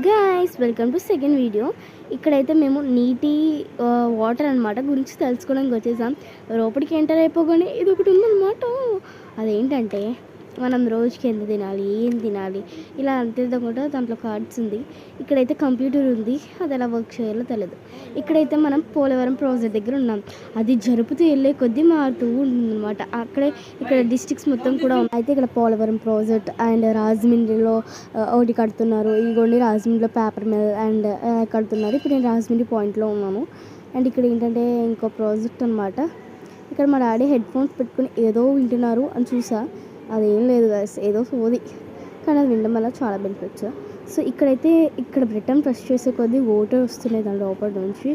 Guys welcome to second video. ఇక్కడైతే మేము నీటి వాటర్ అనమాట గురించి తెలుసుకోవడానికి వచ్చేసాం. లోపలికి ఎంటర్ అయిపోగానే ఇది ఒకటి ఉందన్నమాట. అదేంటంటే మనం రోజుకి ఎంత తినాలి, ఏం తినాలి, ఇలా అంతేకాకుండా దాంట్లో కార్డ్స్ ఉంది. ఇక్కడైతే కంప్యూటర్ ఉంది, అది ఎలా వర్క్ చేయాలో తెలియదు. ఇక్కడైతే మనం పోలవరం ప్రాజెక్ట్ దగ్గర ఉన్నాం. అది జరుపుతూ వెళ్ళే కొద్దీ మారుతూ ఉంటుందన్నమాట. అక్కడే ఇక్కడ డిస్ట్రిక్ట్స్ మొత్తం కూడా అయితే ఇక్కడ పోలవరం ప్రాజెక్ట్ అండ్ రాజమండ్రిలో ఒకటి కడుతున్నారు. ఇదిగోండి రాజమండ్రిలో పేపర్ మిల్ అండ్ కడుతున్నారు. ఇప్పుడు నేను రాజమండ్రి పాయింట్లో ఉన్నాను. అండ్ ఇక్కడ ఏంటంటే ఇంకో ప్రాజెక్ట్ అనమాట. ఇక్కడ మా డాడీ హెడ్ ఫోన్స్ పెట్టుకుని ఏదో వింటున్నారు అని చూసా. అదేం లేదు గైస్, ఏదో సోది, కానీ అది వినడం వల్ల చాలా బెనిఫిట్స్. సో ఇక్కడైతే ఇక్కడ బ్రిటన్ ప్రెస్ చేసే కొద్దీ ఓటర్ వస్తున్నాయి దాని లోపల నుంచి.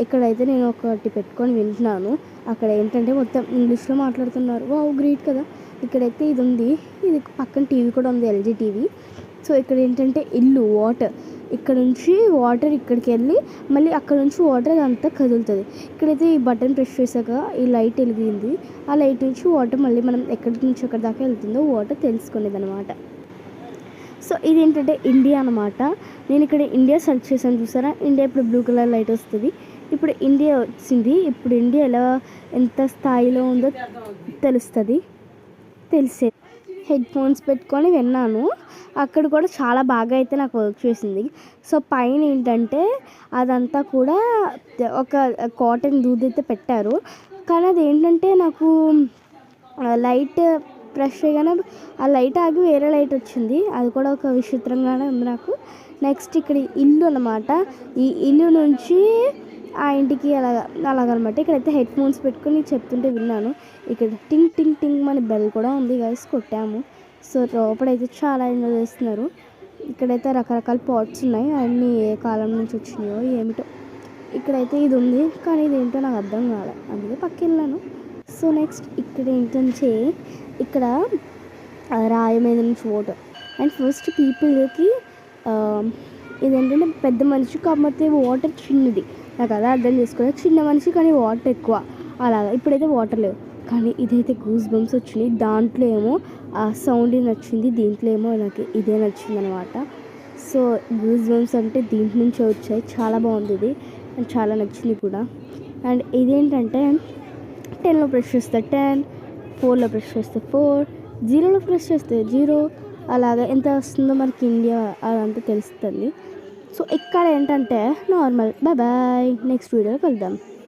ఇక్కడైతే నేను ఒకటి పెట్టుకొని వింటున్నాను. అక్కడ ఏంటంటే మొత్తం ఇంగ్లీష్లో మాట్లాడుతున్నారు. వావ్ గ్రేట్ కదా. ఇక్కడైతే ఇది ఉంది, ఇది పక్కన టీవీ కూడా ఉంది, ఎల్జీ టీవీ. సో ఇక్కడ ఏంటంటే ఇల్లు వాటర్, ఇక్కడ నుంచి వాటర్ ఇక్కడికి వెళ్ళి మళ్ళీ అక్కడ నుంచి వాటర్ అంతా కదులుతుంది. ఇక్కడైతే ఈ బటన్ ప్రెస్ చేశాక ఈ లైట్ వెలిగింది. ఆ లైట్ నుంచి వాటర్ మళ్ళీ మనం ఎక్కడి నుంచి ఎక్కడి దాకా వెళ్తుందో వాటర్ తెలుసుకునేది అనమాట. సో ఇది ఏంటంటే ఇండియా అనమాట. నేను ఇక్కడ ఇండియా సెర్చ్ చేశాను, చూసారా. ఇండియా ఇప్పుడు బ్లూ కలర్ లైట్ వస్తుంది. ఇప్పుడు ఇండియా వచ్చింది. ఇప్పుడు ఇండియా ఎంత స్థాయిలో ఉందో తెలుస్తుంది, తెలిసే హెడ్ ఫోన్స్ పెట్టుకొని విన్నాను. అక్కడ కూడా చాలా బాగా అయితే నాకు వర్క్ చేసింది. సో పైన ఏంటంటే అదంతా కూడా ఒక కాటన్ దూది అయితే పెట్టారు. కానీ అది ఏంటంటే నాకు లైట్ ప్రెస్ చేయగానే ఆ లైట్ ఆగి వేరే లైట్ వచ్చింది. అది కూడా ఒక విచిత్రంగానే ఉంది నాకు. నెక్స్ట్ ఇక్కడ ఇల్లు అనమాట. ఈ ఇల్లు నుంచి ఆ ఇంటికి అలాగనమాట. ఇక్కడైతే హెడ్ ఫోన్స్ పెట్టుకుని చెప్తుంటే విన్నాను. ఇక్కడ టింగ్ టింగ్ టింగ్ మన బెల్ కూడా ఉంది గైస్, కొట్టాము. సో లోపలైతే చాలా ఎంజాయ్ చేస్తున్నారు. ఇక్కడైతే రకరకాల పాట్స్ ఉన్నాయి, అన్నీ ఏ కాలం నుంచి వచ్చినాయో ఏమిటో. ఇక్కడైతే ఇది ఉంది, కానీ ఇదేంటో నాకు అర్థం కాలేదు, అందుకే పక్కకి వెళ్ళాను. సో నెక్స్ట్ ఇక్కడ ఏంటంటే ఇక్కడ రాయి మీద నుంచి వాటర్ అండ్ ఫస్ట్ పీపుల్కి ఇదేంటంటే పెద్ద మనిషి కాకపోతే వాటర్ చిన్నది, నాకు అలా అర్థం చేసుకోలేదు. చిన్న మనిషి కానీ వాటర్ ఎక్కువ అలాగా. ఇప్పుడైతే వాటర్ లేవు, కానీ ఇదైతే గూస్ బంప్స్ వచ్చినాయి. దాంట్లో ఏమో ఆ సౌండ్ నచ్చింది, దీంట్లో ఏమో నాకు ఇదే నచ్చింది అనమాట. సో గూస్ బంప్స్ అంటే దీంట్లో నుంచి వచ్చాయి, చాలా బాగుంది ఇది అండ్ చాలా నచ్చింది కూడా. అండ్ ఇదేంటంటే 10లో ప్రెస్ చేస్తే 10, 4లో ప్రెస్ చేస్తే 4, 0లో ప్రెస్ చేస్తే 0, అలాగా ఎంత వస్తుందో మనకి ఇండియా అదంతా తెలుస్తుంది. సో ఇక్కడ ఏంటంటే నార్మల్. బాయ్ బాయ్, నెక్స్ట్ వీడియోలో కలుద్దాం.